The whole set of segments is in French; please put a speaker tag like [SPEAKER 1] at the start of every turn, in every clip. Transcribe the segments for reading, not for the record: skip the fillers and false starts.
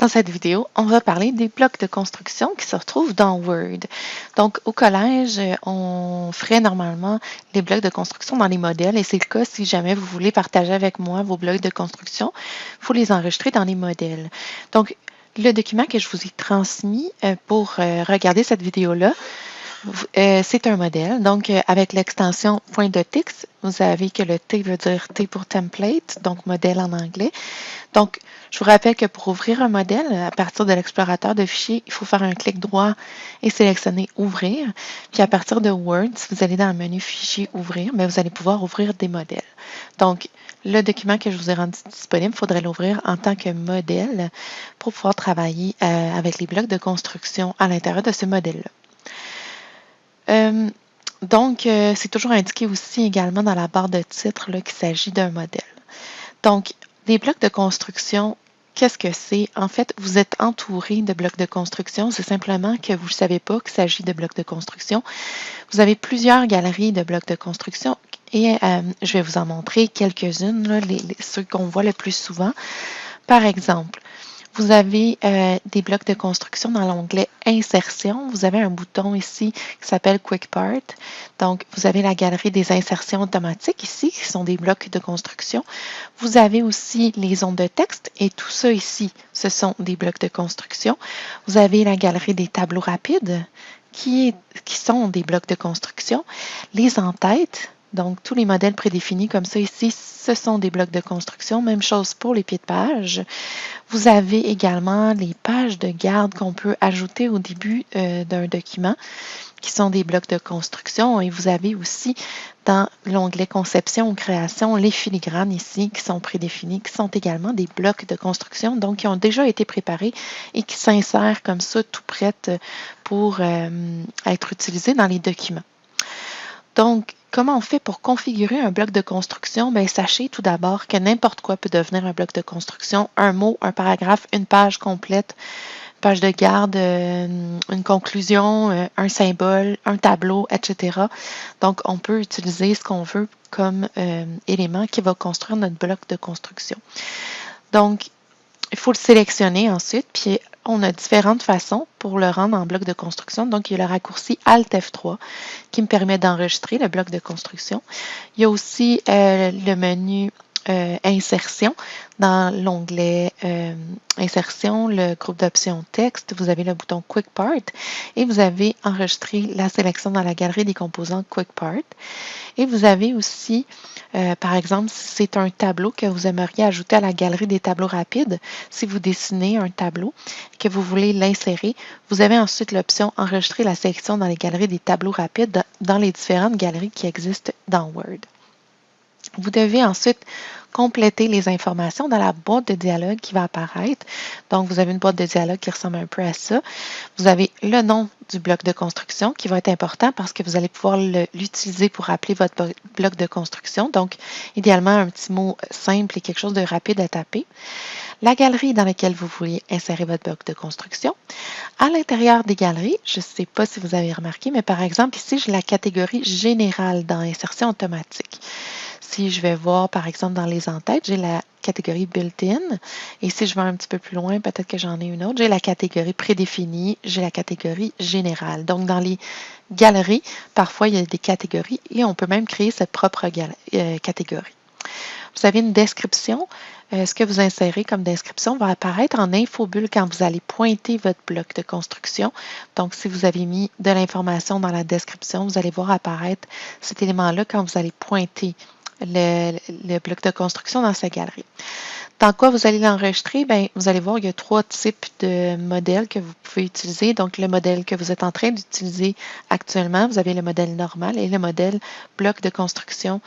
[SPEAKER 1] Dans cette vidéo, on va parler des blocs de construction qui se retrouvent dans Word. Donc, au collège, on ferait normalement les blocs de construction dans les modèles et c'est le cas si jamais vous voulez partager avec moi vos blocs de construction. Il faut les enregistrer dans les modèles. Donc, le document que je vous ai transmis pour regarder cette vidéo-là, c'est un modèle. Donc, avec l'extension .docx, vous savez que le T veut dire T pour template, donc modèle en anglais. Donc, je vous rappelle que pour ouvrir un modèle, à partir de l'explorateur de fichiers, il faut faire un clic droit et sélectionner Ouvrir. Puis à partir de Word, si vous allez dans le menu Fichier Ouvrir, mais vous allez pouvoir ouvrir des modèles. Donc, le document que je vous ai rendu disponible, il faudrait l'ouvrir en tant que modèle pour pouvoir travailler avec les blocs de construction à l'intérieur de ce modèle-là. Donc, c'est toujours indiqué aussi également dans la barre de titre qu'il s'agit d'un modèle. Donc, des blocs de construction, qu'est-ce que c'est? En fait, vous êtes entouré de blocs de construction. C'est simplement que vous ne savez pas qu'il s'agit de blocs de construction. Vous avez plusieurs galeries de blocs de construction et je vais vous en montrer quelques-unes, ceux qu'on voit le plus souvent. Par exemple, vous avez des blocs de construction dans l'onglet Insertion. Vous avez un bouton ici qui s'appelle Quick Part. Donc, vous avez la galerie des insertions automatiques ici, qui sont des blocs de construction. Vous avez aussi les zones de texte et tout ça ici, ce sont des blocs de construction. Vous avez la galerie des tableaux rapides qui sont des blocs de construction. Les en-têtes. Donc, tous les modèles prédéfinis comme ça ici, ce sont des blocs de construction. Même chose pour les pieds de page. Vous avez également les pages de garde qu'on peut ajouter au début d'un document, qui sont des blocs de construction. Et vous avez aussi dans l'onglet Conception ou Création, les filigranes ici qui sont prédéfinis, qui sont également des blocs de construction, donc qui ont déjà été préparés et qui s'insèrent comme ça tout prêtes pour être utilisés dans les documents. Donc, comment on fait pour configurer un bloc de construction? Bien, sachez tout d'abord que n'importe quoi peut devenir un bloc de construction. Un mot, un paragraphe, une page complète, page de garde, une conclusion, un symbole, un tableau, etc. Donc, on peut utiliser ce qu'on veut comme élément qui va construire notre bloc de construction. Donc, il faut le sélectionner ensuite, puis on a différentes façons pour le rendre en bloc de construction. Donc, il y a le raccourci Alt F3 qui me permet d'enregistrer le bloc de construction. Il y a aussi le menu Insertion. Dans l'onglet Insertion, le groupe d'options texte, vous avez le bouton Quick Part et vous avez enregistré la sélection dans la galerie des composants Quick Part. Et vous avez aussi, par exemple, si c'est un tableau que vous aimeriez ajouter à la galerie des tableaux rapides, si vous dessinez un tableau et que vous voulez l'insérer, vous avez ensuite l'option Enregistrer la sélection dans les galeries des tableaux rapides dans les différentes galeries qui existent dans Word. Vous devez ensuite compléter les informations dans la boîte de dialogue qui va apparaître. Donc, vous avez une boîte de dialogue qui ressemble un peu à ça. Vous avez le nom du bloc de construction qui va être important parce que vous allez pouvoir l'utiliser pour appeler votre bloc de construction. Donc, idéalement, un petit mot simple et quelque chose de rapide à taper. La galerie dans laquelle vous voulez insérer votre bloc de construction. À l'intérieur des galeries, je ne sais pas si vous avez remarqué, mais par exemple, ici, j'ai la catégorie générale dans Insertion automatique. Si je vais voir, par exemple, dans les en-têtes, j'ai la catégorie built-in. Et si je vais un petit peu plus loin, peut-être que j'en ai une autre, j'ai la catégorie prédéfinie, j'ai la catégorie générale. Donc, dans les galeries, parfois, il y a des catégories et on peut même créer sa propre catégorie. Vous avez une description. Ce que vous insérez comme description va apparaître en infobulle quand vous allez pointer votre bloc de construction. Donc, si vous avez mis de l'information dans la description, vous allez voir apparaître cet élément-là quand vous allez pointer le bloc de construction dans sa galerie. Dans quoi vous allez l'enregistrer? Bien, vous allez voir, il y a 3 types de modèles que vous pouvez utiliser. Donc, le modèle que vous êtes en train d'utiliser actuellement, vous avez le modèle normal et le modèle bloc de construction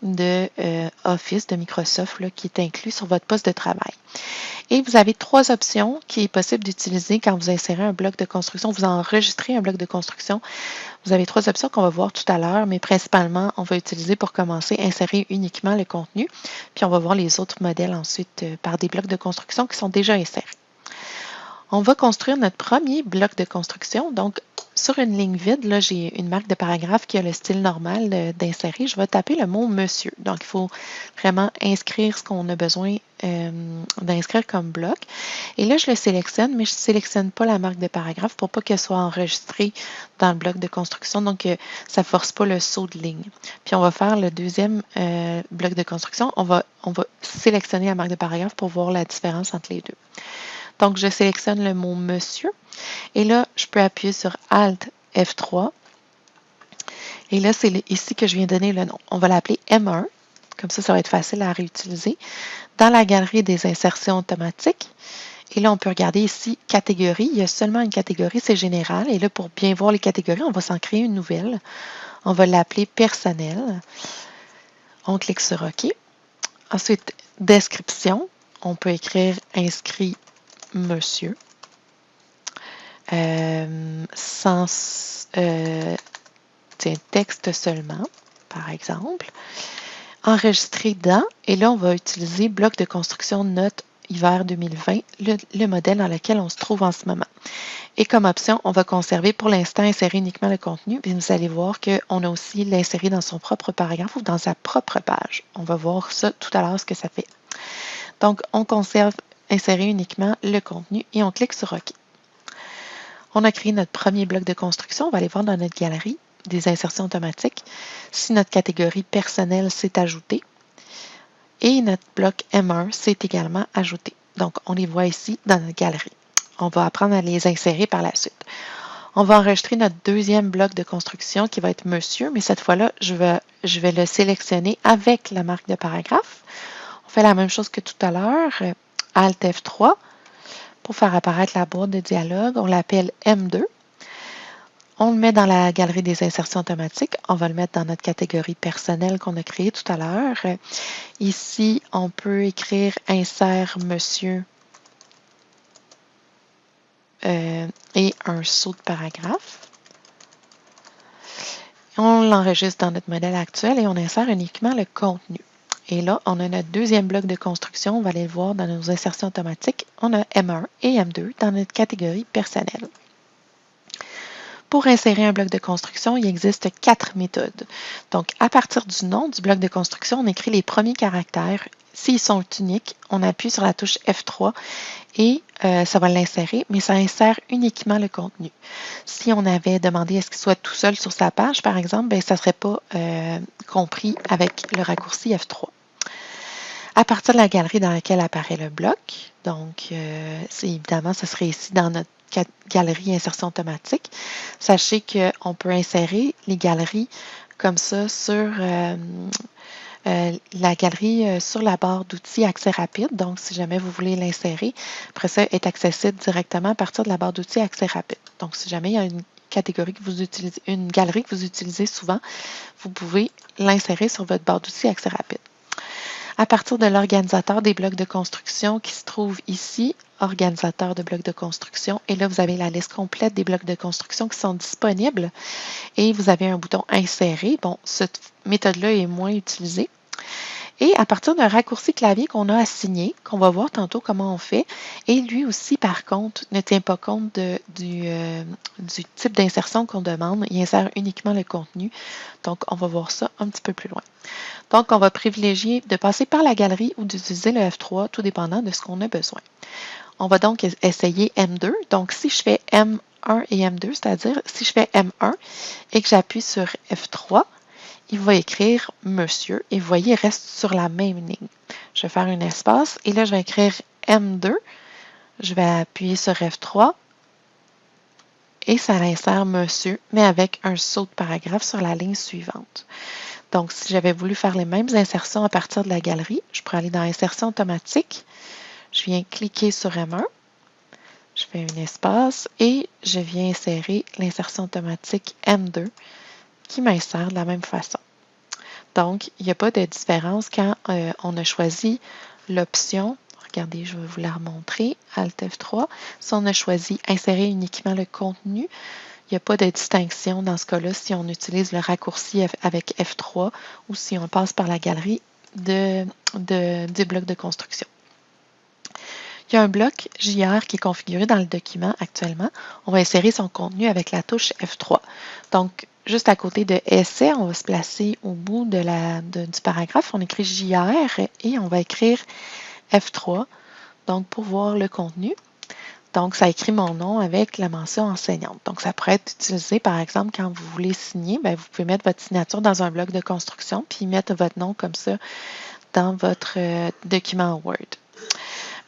[SPEAKER 1] de Office, de Microsoft, là, qui est inclus sur votre poste de travail. Et vous avez 3 options qui est possible d'utiliser quand vous insérez un bloc de construction, vous enregistrez un bloc de construction. Vous avez 3 options qu'on va voir tout à l'heure, mais principalement, on va utiliser pour commencer, insérer uniquement le contenu, puis on va voir les autres modèles ensuite par des blocs de construction qui sont déjà insérés. On va construire notre premier bloc de construction. Donc, sur une ligne vide, là, j'ai une marque de paragraphe qui a le style normal d'insérer. Je vais taper le mot monsieur. Donc, il faut vraiment inscrire ce qu'on a besoin d'inscrire comme bloc. Et là, je le sélectionne, mais je ne sélectionne pas la marque de paragraphe pour pas qu'elle soit enregistrée dans le bloc de construction. Donc, ça ne force pas le saut de ligne. Puis, on va faire le deuxième bloc de construction. On va sélectionner la marque de paragraphe pour voir la différence entre les deux. Donc, je sélectionne le mot monsieur. Et là, je peux appuyer sur Alt F3. Et là, c'est ici que je viens donner le nom. On va l'appeler M1. Comme ça va être facile à réutiliser. Dans la galerie des insertions automatiques, et là, on peut regarder ici catégorie. Il y a seulement une catégorie, c'est général. Et là, pour bien voir les catégories, on va s'en créer une nouvelle. On va l'appeler personnel. On clique sur OK. Ensuite, description. On peut écrire inscrit monsieur. Sans texte seulement, par exemple. Enregistrer dans, et là, on va utiliser bloc de construction note hiver 2020, le modèle dans lequel on se trouve en ce moment. Et comme option, on va conserver pour l'instant insérer uniquement le contenu, puis vous allez voir qu'on a aussi l'insérer dans son propre paragraphe ou dans sa propre page. On va voir ça tout à l'heure, ce que ça fait. Donc, on conserve insérer uniquement le contenu et on clique sur OK. On a créé notre premier bloc de construction. On va aller voir dans notre galerie des insertions automatiques si notre catégorie personnelle s'est ajoutée. Et notre bloc M1 s'est également ajouté. Donc, on les voit ici dans notre galerie. On va apprendre à les insérer par la suite. On va enregistrer notre deuxième bloc de construction qui va être monsieur, mais cette fois-là, je vais le sélectionner avec la marque de paragraphe. On fait la même chose que tout à l'heure, Alt F3. Pour faire apparaître la boîte de dialogue, on l'appelle M2. On le met dans la galerie des insertions automatiques. On va le mettre dans notre catégorie personnelle qu'on a créée tout à l'heure. Ici, on peut écrire insère monsieur et un saut de paragraphe. On l'enregistre dans notre modèle actuel et on insère uniquement le contenu. Et là, on a notre deuxième bloc de construction. On va aller le voir dans nos insertions automatiques. On a M1 et M2 dans notre catégorie personnelle. Pour insérer un bloc de construction, il existe 4 méthodes. Donc, à partir du nom du bloc de construction, on écrit les premiers caractères. S'ils sont uniques, on appuie sur la touche F3 et ça va l'insérer, mais ça insère uniquement le contenu. Si on avait demandé à ce qu'il soit tout seul sur sa page, par exemple, ça ne serait pas compris avec le raccourci F3. À partir de la galerie dans laquelle apparaît le bloc, donc évidemment, ce serait ici dans notre galerie insertion automatique. Sachez qu'on peut insérer les galeries comme ça sur la galerie sur la barre d'outils accès rapide. Donc, si jamais vous voulez l'insérer, après ça, est accessible directement à partir de la barre d'outils accès rapide. Donc, si jamais il y a une catégorie que vous utilisez, une galerie que vous utilisez souvent, vous pouvez l'insérer sur votre barre d'outils accès rapide. À partir de l'organisateur des blocs de construction qui se trouve ici, organisateur de blocs de construction, et là, vous avez la liste complète des blocs de construction qui sont disponibles et vous avez un bouton insérer. Bon, cette méthode-là est moins utilisée. Et à partir d'un raccourci clavier qu'on a assigné, qu'on va voir tantôt comment on fait, et lui aussi, par contre, ne tient pas compte du type d'insertion qu'on demande. Il insère uniquement le contenu. Donc, on va voir ça un petit peu plus loin. Donc, on va privilégier de passer par la galerie ou d'utiliser le F3, tout dépendant de ce qu'on a besoin. On va donc essayer M2. Donc, si je fais M1 et M2, c'est-à-dire si je fais M1 et que j'appuie sur F3, il va écrire monsieur et vous voyez, il reste sur la même ligne. Je vais faire un espace et là, je vais écrire M2. Je vais appuyer sur F3 et ça insère monsieur, mais avec un saut de paragraphe sur la ligne suivante. Donc, si j'avais voulu faire les mêmes insertions à partir de la galerie, je pourrais aller dans Insertion automatique. Je viens cliquer sur M1. Je fais un espace et je viens insérer l'insertion automatique M2 qui m'insère de la même façon. Donc, il n'y a pas de différence quand on a choisi l'option. Regardez, je vais vous la remontrer. Alt F3. Si on a choisi insérer uniquement le contenu, il n'y a pas de distinction dans ce cas-là si on utilise le raccourci avec F3 ou si on passe par la galerie des blocs de construction. Il y a un bloc JR qui est configuré dans le document actuellement. On va insérer son contenu avec la touche F3. Donc, juste à côté de essai, on va se placer au bout du paragraphe. On écrit JR et on va écrire F3, donc pour voir le contenu. Donc, ça écrit mon nom avec la mention enseignante. Donc, ça pourrait être utilisé, par exemple, quand vous voulez signer, bien, vous pouvez mettre votre signature dans un bloc de construction, puis mettre votre nom comme ça dans votre document Word.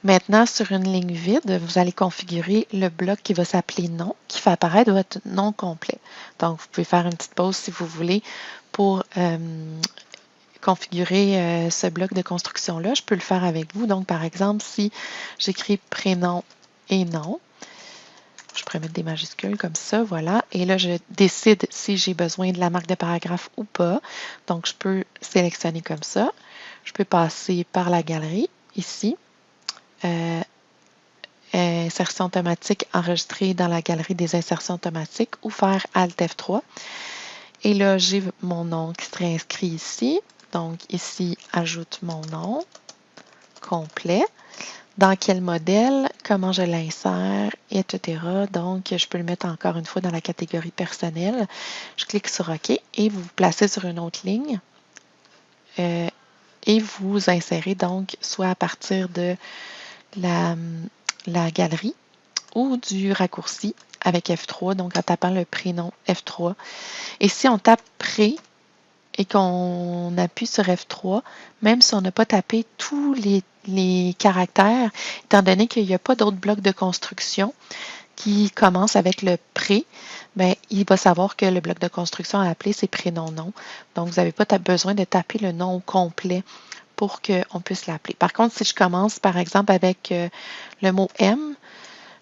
[SPEAKER 1] Maintenant, sur une ligne vide, vous allez configurer le bloc qui va s'appeler nom, qui fait apparaître votre nom complet. Donc, vous pouvez faire une petite pause si vous voulez pour configurer ce bloc de construction-là. Je peux le faire avec vous. Donc, par exemple, si j'écris prénom et nom, je pourrais mettre des majuscules comme ça, voilà. Et là, je décide si j'ai besoin de la marque de paragraphe ou pas. Donc, je peux sélectionner comme ça. Je peux passer par la galerie, ici. Insertion automatique enregistrée dans la galerie des insertions automatiques ou faire Alt F3. Et là, j'ai mon nom qui serait inscrit ici. Donc, ici, ajoute mon nom complet. Dans quel modèle, comment je l'insère, etc. Donc, je peux le mettre encore une fois dans la catégorie personnelle. Je clique sur OK et vous vous placez sur une autre ligne et vous insérez donc soit à partir de la galerie ou du raccourci avec F3, donc en tapant le prénom F3. Et si on tape pré et qu'on appuie sur F3, même si on n'a pas tapé tous les caractères, étant donné qu'il n'y a pas d'autres blocs de construction qui commencent avec le pré, bien, il va savoir que le bloc de construction à appeler, c'est prénom-nom. Donc, vous n'avez pas besoin de taper le nom au complet pour qu'on puisse l'appeler. Par contre, si je commence, par exemple, avec le mot M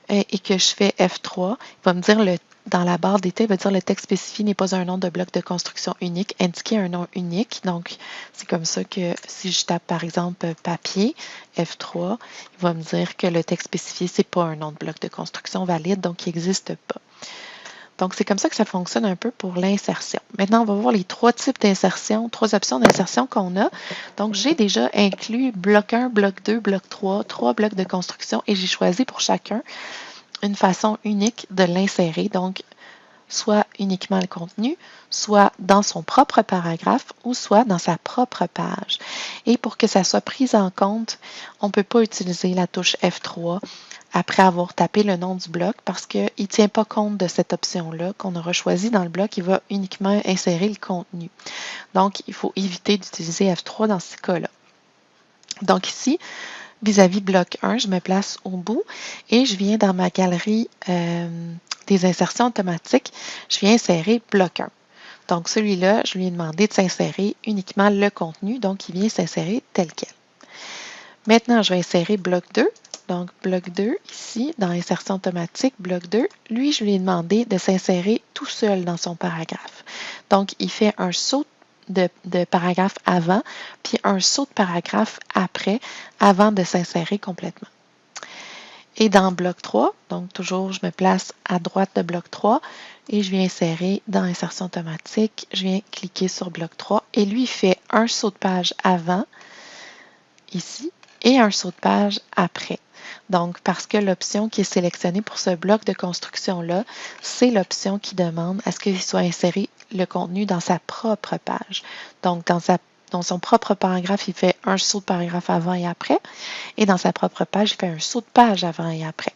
[SPEAKER 1] et que je fais F3, il va me dire dans la barre d'état, il va dire le texte spécifié n'est pas un nom de bloc de construction unique, indiquer un nom unique. Donc, c'est comme ça que si je tape, par exemple, papier, F3, il va me dire que le texte spécifié, c'est pas un nom de bloc de construction valide, donc il n'existe pas. Donc, c'est comme ça que ça fonctionne un peu pour l'insertion. Maintenant, on va voir les trois types d'insertion, trois options d'insertion qu'on a. Donc, j'ai déjà inclus bloc 1, bloc 2, bloc 3, trois blocs de construction et j'ai choisi pour chacun une façon unique de l'insérer. Donc, soit uniquement le contenu, soit dans son propre paragraphe ou soit dans sa propre page. Et pour que ça soit pris en compte, on ne peut pas utiliser la touche F3 après avoir tapé le nom du bloc parce qu'il ne tient pas compte de cette option-là qu'on aura choisie dans le bloc. Il va uniquement insérer le contenu. Donc, il faut éviter d'utiliser F3 dans ces cas-là. Donc ici, vis-à-vis bloc 1, je me place au bout et je viens dans ma galerie des insertions automatiques, je viens insérer bloc 1. Donc celui-là, je lui ai demandé de s'insérer uniquement le contenu, donc il vient s'insérer tel quel. Maintenant, je vais insérer bloc 2. Donc, bloc 2, ici, dans insertion automatique, bloc 2, lui, je lui ai demandé de s'insérer tout seul dans son paragraphe. Donc, il fait un saut de paragraphe avant, puis un saut de paragraphe après, avant de s'insérer complètement. Et dans bloc 3, donc toujours, je me place à droite de bloc 3 et je viens insérer dans insertion automatique, je viens cliquer sur bloc 3 et lui, il fait un saut de page avant, ici, et un saut de page après. Donc, parce que l'option qui est sélectionnée pour ce bloc de construction-là, c'est l'option qui demande à ce qu'il soit inséré le contenu dans sa propre page. Donc, dans son propre paragraphe, il fait un saut de paragraphe avant et après, et dans sa propre page, il fait un saut de page avant et après.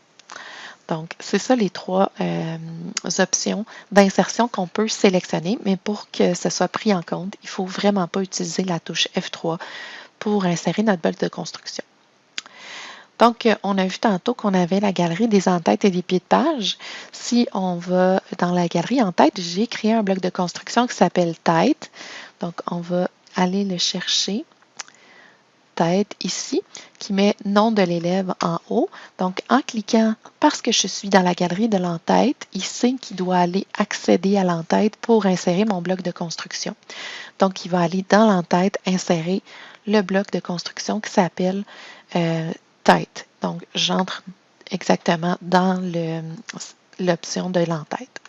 [SPEAKER 1] Donc, c'est ça les trois options d'insertion qu'on peut sélectionner, mais pour que ce soit pris en compte, il ne faut vraiment pas utiliser la touche F3 pour insérer notre bloc de construction. Donc, on a vu tantôt qu'on avait la galerie des en-têtes et des pieds de page. Si on va dans la galerie en tête, j'ai créé un bloc de construction qui s'appelle tête. Donc, on va aller le chercher. Tête ici, qui met nom de l'élève en haut. Donc, en cliquant, parce que je suis dans la galerie de l'entête, il sait qu'il doit aller accéder à l'entête pour insérer mon bloc de construction. Donc, il va aller dans l'entête, insérer le bloc de construction qui s'appelle tête. Donc, j'entre exactement dans l'option de l'entête.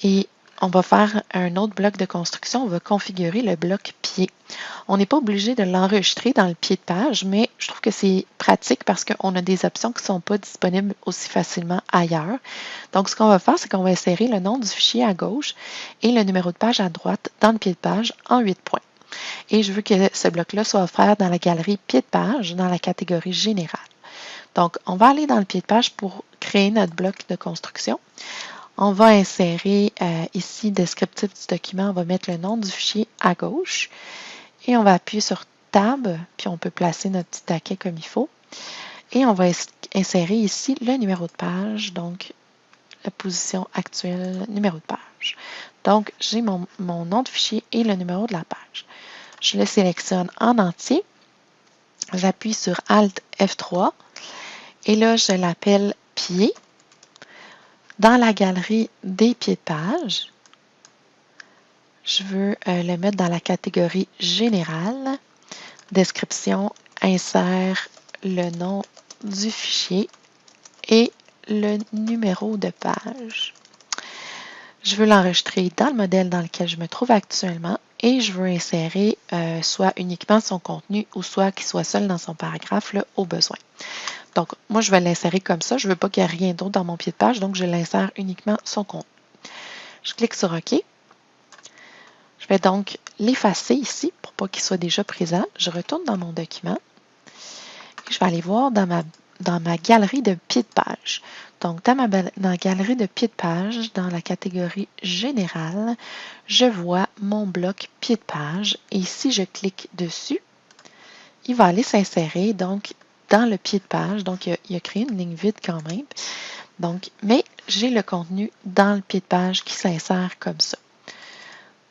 [SPEAKER 1] Et on va faire un autre bloc de construction. On va configurer le bloc pied. modifier. On n'est pas obligé de l'enregistrer dans le pied de page, mais je trouve que c'est pratique parce qu'on a des options qui ne sont pas disponibles aussi facilement ailleurs. Donc, ce qu'on va faire, c'est qu'on va insérer le nom du fichier à gauche et le numéro de page à droite dans le pied de page en 8 points. Et je veux que ce bloc-là soit offert dans la galerie pied de page dans la catégorie générale. Donc, on va aller dans le pied de page pour créer notre bloc de construction. On va insérer ici descriptif du document. On va mettre le nom du fichier à gauche et on va appuyer sur Tab, puis on peut placer notre petit taquet comme il faut. Et on va insérer ici le numéro de page, donc la position actuelle, numéro de page. Donc, j'ai mon nom de fichier et le numéro de la page. Je le sélectionne en entier. J'appuie sur Alt F3 et là, je l'appelle pied. Dans la galerie des pieds de page, je veux le mettre dans la catégorie générale. Description, insère le nom du fichier et le numéro de page. Je veux l'enregistrer dans le modèle dans lequel je me trouve actuellement et je veux insérer soit uniquement son contenu ou soit qu'il soit seul dans son paragraphe là, au besoin. Donc, moi, je vais l'insérer comme ça. Je ne veux pas qu'il y ait rien d'autre dans mon pied de page, donc je l'insère uniquement son contenu. Je clique sur OK. Je vais donc l'effacer ici pour pas qu'il soit déjà présent. Je retourne dans mon document et je vais aller voir dans ma galerie de pied de page. Donc, dans la galerie de pied de page, dans la catégorie générale, je vois mon bloc pied de page et si je clique dessus, il va aller s'insérer donc dans le pied de page. Donc, il a créé une ligne vide quand même. Donc, mais j'ai le contenu dans le pied de page qui s'insère comme ça.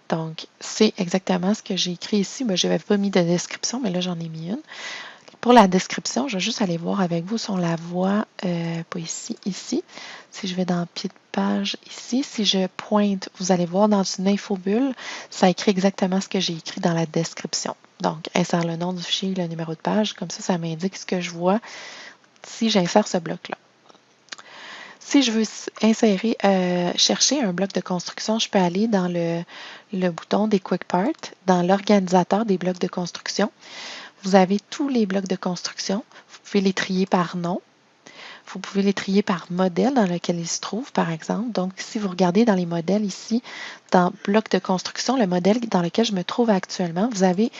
[SPEAKER 1] Donc, c'est exactement ce que j'ai écrit ici. Je n'avais pas mis de description, mais là, j'en ai mis une. Pour la description, je vais juste aller voir avec vous si on la voit, pas ici, ici. Si je vais dans pied de page ici, si je pointe, vous allez voir dans une infobulle, ça écrit exactement ce que j'ai écrit dans la description. Donc, insère le nom du fichier, le numéro de page, comme ça m'indique ce que je vois si j'insère ce bloc-là. Si je veux insérer, chercher un bloc de construction, je peux aller dans le bouton des Quick Parts, dans l'organisateur des blocs de construction. Vous avez tous les blocs de construction. Vous pouvez les trier par nom. Vous pouvez les trier par modèle dans lequel ils se trouvent, par exemple. Donc, si vous regardez dans les modèles ici, dans bloc de construction, le modèle dans lequel je me trouve actuellement, vous avez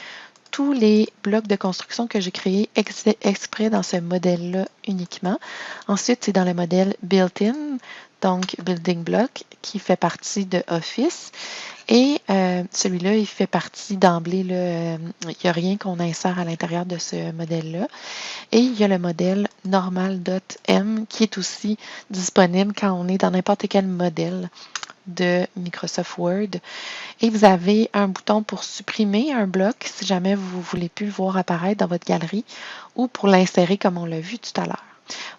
[SPEAKER 1] tous les blocs de construction que j'ai créés exprès dans ce modèle-là uniquement. Ensuite, c'est dans le modèle Built-in, donc Building Block, qui fait partie de Office. Et celui-là, il fait partie d'emblée, il n'y a rien qu'on insère à l'intérieur de ce modèle-là. Et il y a le modèle normal.m qui est aussi disponible quand on est dans n'importe quel modèle de Microsoft Word. Et vous avez un bouton pour supprimer un bloc si jamais vous ne voulez plus le voir apparaître dans votre galerie ou pour l'insérer comme on l'a vu tout à l'heure.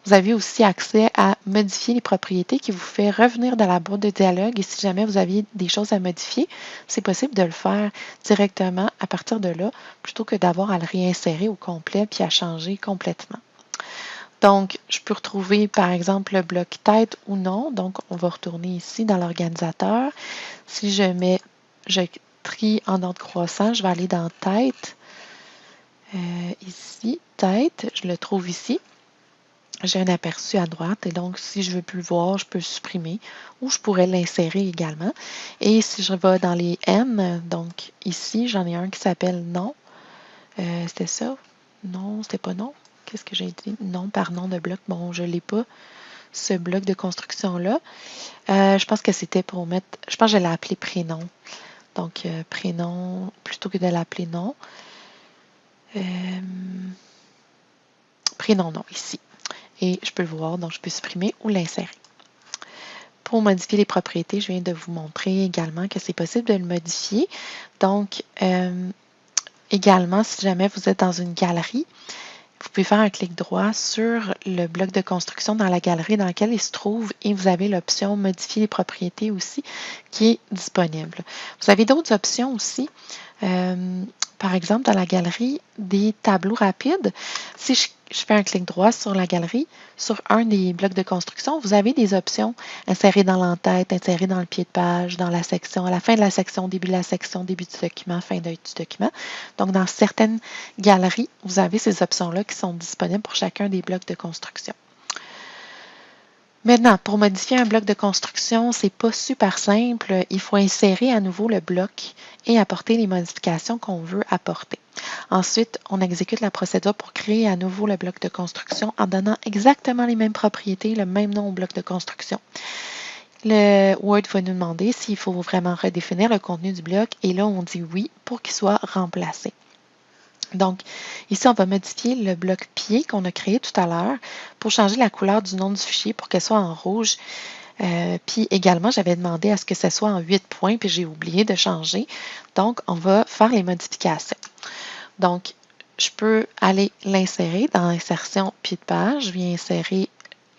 [SPEAKER 1] Vous avez aussi accès à modifier les propriétés qui vous fait revenir dans la boîte de dialogue et si jamais vous aviez des choses à modifier, c'est possible de le faire directement à partir de là plutôt que d'avoir à le réinsérer au complet puis à changer complètement. Donc, je peux retrouver par exemple le bloc tête ou non. Donc, on va retourner ici dans l'organisateur. Si je trie en ordre croissant, je vais aller dans tête. Ici, tête, je le trouve ici. J'ai un aperçu à droite et donc si je ne veux plus le voir, je peux le supprimer ou je pourrais l'insérer également. Et si je vais dans les M, donc ici, j'en ai un qui s'appelle non. C'était ça? Non, c'était pas non. Qu'est-ce que j'ai dit? Non par nom de bloc. Bon, je ne l'ai pas, ce bloc de construction-là. Je pense que c'était pour mettre... Je pense que je l'ai appelé prénom. Donc, prénom, plutôt que de l'appeler nom. Prénom, non, ici. Et je peux le voir, donc je peux supprimer ou l'insérer. Pour modifier les propriétés, je viens de vous montrer également que c'est possible de le modifier. Donc, également, si jamais vous êtes dans une galerie, vous pouvez faire un clic droit sur le bloc de construction dans la galerie dans laquelle il se trouve et vous avez l'option modifier les propriétés aussi qui est disponible. Vous avez d'autres options aussi. par exemple, dans la galerie des tableaux rapides, si je fais un clic droit sur la galerie, sur un des blocs de construction, vous avez des options insérer dans l'entête, insérer dans le pied de page, dans la section, à la fin de la section, début de la section, début du document, fin du document. Donc, dans certaines galeries, vous avez ces options-là qui sont disponibles pour chacun des blocs de construction. Maintenant, pour modifier un bloc de construction, c'est pas super simple. Il faut insérer à nouveau le bloc et apporter les modifications qu'on veut apporter. Ensuite, on exécute la procédure pour créer à nouveau le bloc de construction en donnant exactement les mêmes propriétés, le même nom au bloc de construction. Le Word va nous demander s'il faut vraiment redéfinir le contenu du bloc et là, on dit oui pour qu'il soit remplacé. Donc, ici, on va modifier le bloc pied qu'on a créé tout à l'heure pour changer la couleur du nom du fichier pour qu'elle soit en rouge. Puis également, j'avais demandé à ce que ce soit en 8 points, puis j'ai oublié de changer. Donc, on va faire les modifications. Donc, je peux aller l'insérer dans l'insertion pied de page. Je viens insérer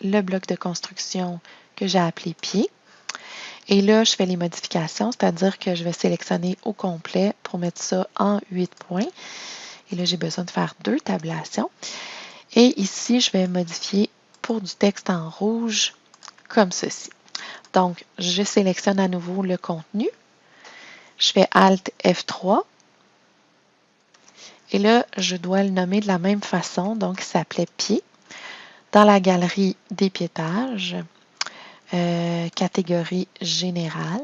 [SPEAKER 1] le bloc de construction que j'ai appelé pied. Et là, je fais les modifications, c'est-à-dire que je vais sélectionner au complet pour mettre ça en 8 points. Et là, j'ai besoin de faire 2 tabulations. Et ici, je vais modifier pour du texte en rouge comme ceci. Donc, je sélectionne à nouveau le contenu. Je fais Alt F3. Et là, je dois le nommer de la même façon. Donc, il s'appelait pied. Dans la galerie des piétages, catégorie générale,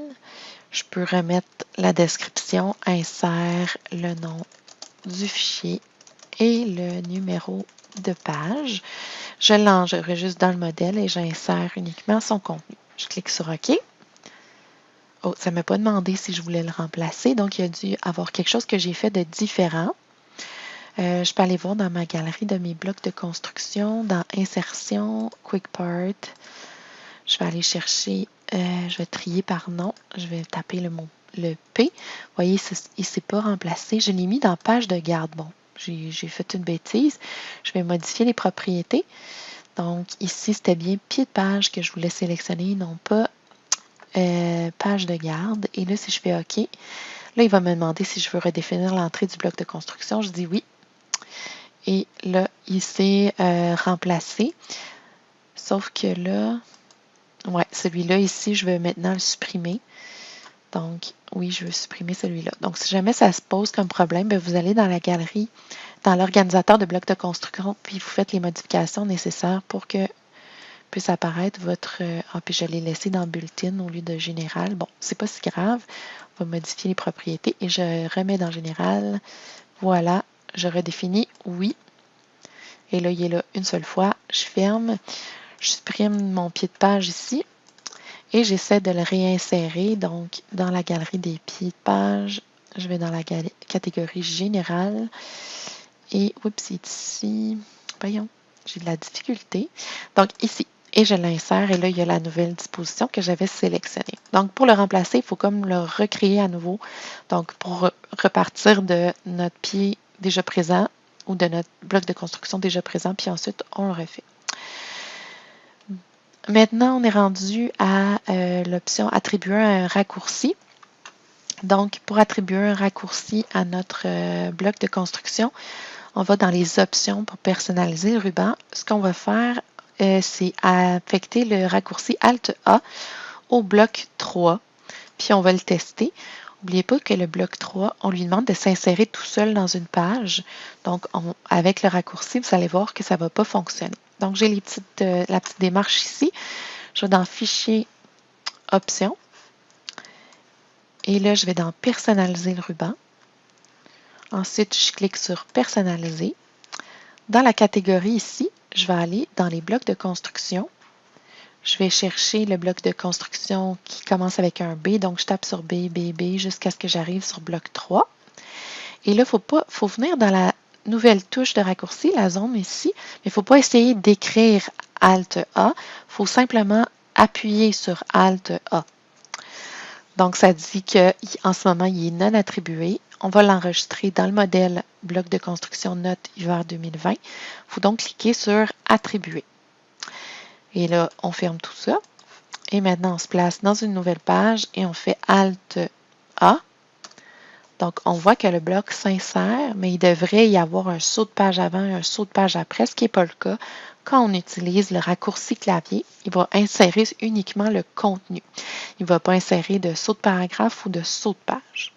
[SPEAKER 1] je peux remettre la description, insère le nom du fichier et le numéro de page. Je l'enregistre dans le modèle et j'insère uniquement son contenu. Je clique sur OK. Oh, ça ne m'a pas demandé si je voulais le remplacer, donc il y a dû avoir quelque chose que j'ai fait de différent. Je peux aller voir dans ma galerie de mes blocs de construction, dans Insertion, Quick Part. Je vais aller chercher, je vais trier par nom. Je vais taper le P. Vous voyez, il ne s'est pas remplacé. Je l'ai mis dans Page de garde. Bon, j'ai fait une bêtise. Je vais modifier les propriétés. Donc, ici, c'était bien pied de page que je voulais sélectionner, non pas page de garde. Et là, si je fais OK, là, il va me demander si je veux redéfinir l'entrée du bloc de construction. Je dis oui. Et là, il s'est remplacé. Sauf que là, ouais, celui-là ici, je vais maintenant le supprimer. Donc, oui, je veux supprimer celui-là. Donc, si jamais ça se pose comme problème, bien, vous allez dans la galerie, dans l'organisateur de blocs de construction, puis vous faites les modifications nécessaires pour que puisse apparaître votre... puis je l'ai laissé dans Bulletin au lieu de Général. Bon, c'est pas si grave. On va modifier les propriétés et je remets dans Général. Voilà, je redéfinis oui. Et là, il est là une seule fois. Je ferme. Je supprime mon pied de page ici. Et j'essaie de le réinsérer. Donc, dans la galerie des pieds de page, je vais dans la catégorie Générale. Et, oups, c'est ici. Voyons, j'ai de la difficulté. Donc, ici. Et je l'insère. Et là, il y a la nouvelle disposition que j'avais sélectionnée. Donc, pour le remplacer, il faut comme le recréer à nouveau. Donc, pour repartir de notre pied déjà présent ou de notre bloc de construction déjà présent, puis ensuite, on le refait. Maintenant, on est rendu à l'option attribuer un raccourci. Donc, pour attribuer un raccourci à notre bloc de construction, on va dans les options pour personnaliser le ruban. Ce qu'on va faire, c'est affecter le raccourci Alt-A au bloc 3, puis on va le tester. N'oubliez pas que le bloc 3, on lui demande de s'insérer tout seul dans une page. Donc, avec le raccourci, vous allez voir que ça ne va pas fonctionner. Donc, j'ai la petite démarche ici. Je vais dans Fichier, Options. Et là, je vais dans Personnaliser le ruban. Ensuite, je clique sur Personnaliser. Dans la catégorie ici, je vais aller dans les blocs de construction. Je vais chercher le bloc de construction qui commence avec un B. Donc, je tape sur B, B, B jusqu'à ce que j'arrive sur bloc 3. Et là, il faut venir dans la nouvelle touche de raccourci, la zone ici, mais il ne faut pas essayer d'écrire Alt-A. Il faut simplement appuyer sur Alt-A. Donc, ça dit qu'en ce moment, il est non attribué. On va l'enregistrer dans le modèle bloc de construction Note hiver 2020. Il faut donc cliquer sur Attribuer. Et là, on ferme tout ça. Et maintenant, on se place dans une nouvelle page et on fait Alt-A Donc, on voit que le bloc s'insère, mais il devrait y avoir un saut de page avant et un saut de page après, ce qui n'est pas le cas. Quand on utilise le raccourci clavier, il va insérer uniquement le contenu. Il ne va pas insérer de saut de paragraphe ou de saut de page.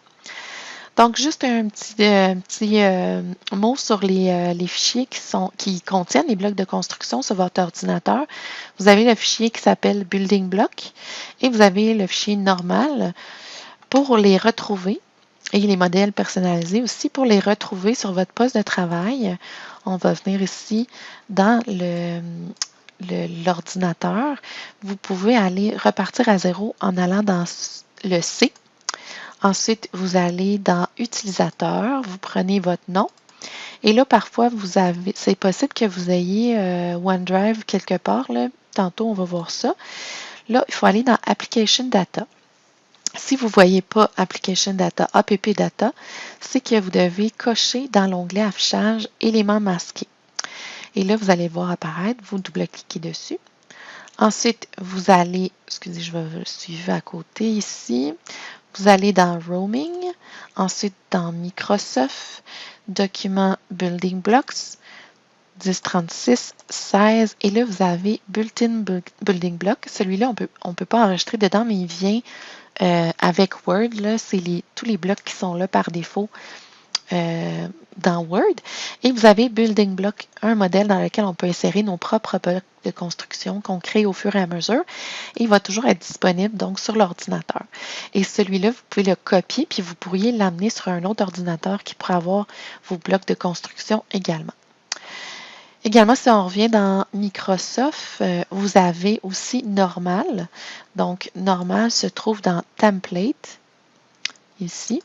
[SPEAKER 1] Donc, juste un petit mot sur les fichiers qui contiennent les blocs de construction sur votre ordinateur. Vous avez le fichier qui s'appelle Building Block et vous avez le fichier normal pour les retrouver et les modèles personnalisés aussi. Pour les retrouver sur votre poste de travail, on va venir ici dans l'ordinateur. Vous pouvez aller repartir à zéro en allant dans le C. Ensuite, vous allez dans Utilisateur, vous prenez votre nom. Et là, parfois, c'est possible que vous ayez OneDrive quelque part. Là. Tantôt, on va voir ça. Là, il faut aller dans Application Data. Si vous ne voyez pas Application Data, APP Data, c'est que vous devez cocher dans l'onglet Affichage éléments masqués. Et là, vous allez voir apparaître, vous double-cliquez dessus. Ensuite, vous allez, excusez, je vais suivre à côté ici. Vous allez dans Roaming, ensuite dans Microsoft, Document Building Blocks, 1036, 16, et là, vous avez Built-in Building Block. Celui-là, on ne peut pas enregistrer dedans, mais il vient avec Word. C'est tous les blocs qui sont là par défaut dans Word. Et vous avez Building Block, un modèle dans lequel on peut insérer nos propres blocs de construction qu'on crée au fur et à mesure. Et il va toujours être disponible donc sur l'ordinateur. Et celui-là, vous pouvez le copier, puis vous pourriez l'amener sur un autre ordinateur qui pourrait avoir vos blocs de construction également. Également, si on revient dans Microsoft, vous avez aussi Normal. Donc, Normal se trouve dans Template, ici.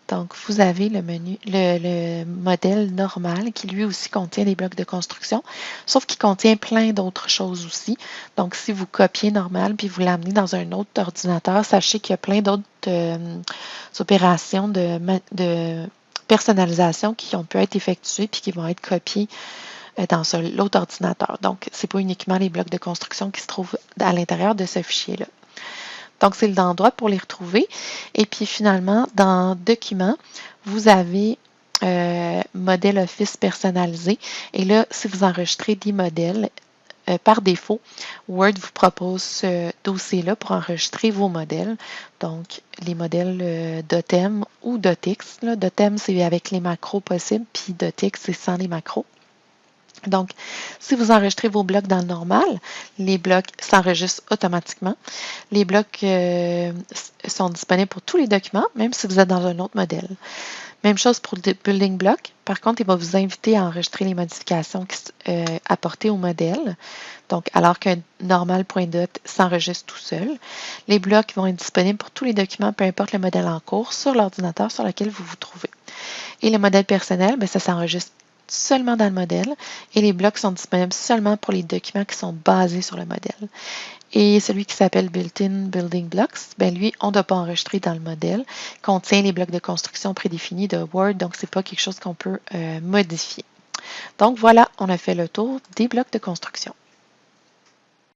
[SPEAKER 1] Donc, vous avez le menu, le modèle normal qui lui aussi contient des blocs de construction, sauf qu'il contient plein d'autres choses aussi. Donc, si vous copiez normal puis vous l'amenez dans un autre ordinateur, sachez qu'il y a plein d'autres opérations de personnalisation qui ont pu être effectuées puis qui vont être copiées dans l'autre ordinateur. Donc, ce n'est pas uniquement les blocs de construction qui se trouvent à l'intérieur de ce fichier-là. Donc, c'est l'endroit pour les retrouver. Et puis, finalement, dans Documents, vous avez Modèle Office personnalisé. Et là, si vous enregistrez des modèles, par défaut, Word vous propose ce dossier-là pour enregistrer vos modèles. Donc, les modèles Dotem ou Dotix. Dotem, c'est avec les macros possibles, puis Dotix, c'est sans les macros. Donc, si vous enregistrez vos blocs dans le normal, les blocs s'enregistrent automatiquement. Les blocs sont disponibles pour tous les documents, même si vous êtes dans un autre modèle. Même chose pour le Building Block. Par contre, il va vous inviter à enregistrer les modifications apportées au modèle. Donc, alors qu'un normal.dot s'enregistre tout seul. Les blocs vont être disponibles pour tous les documents, peu importe le modèle en cours, sur l'ordinateur sur lequel vous vous trouvez. Et le modèle personnel, ça s'enregistre seulement dans le modèle et les blocs sont disponibles seulement pour les documents qui sont basés sur le modèle. Et celui qui s'appelle Built-in Building Blocks, lui, on ne doit pas enregistrer dans le modèle, contient les blocs de construction prédéfinis de Word, donc ce n'est pas quelque chose qu'on peut modifier. Donc voilà, on a fait le tour des blocs de construction.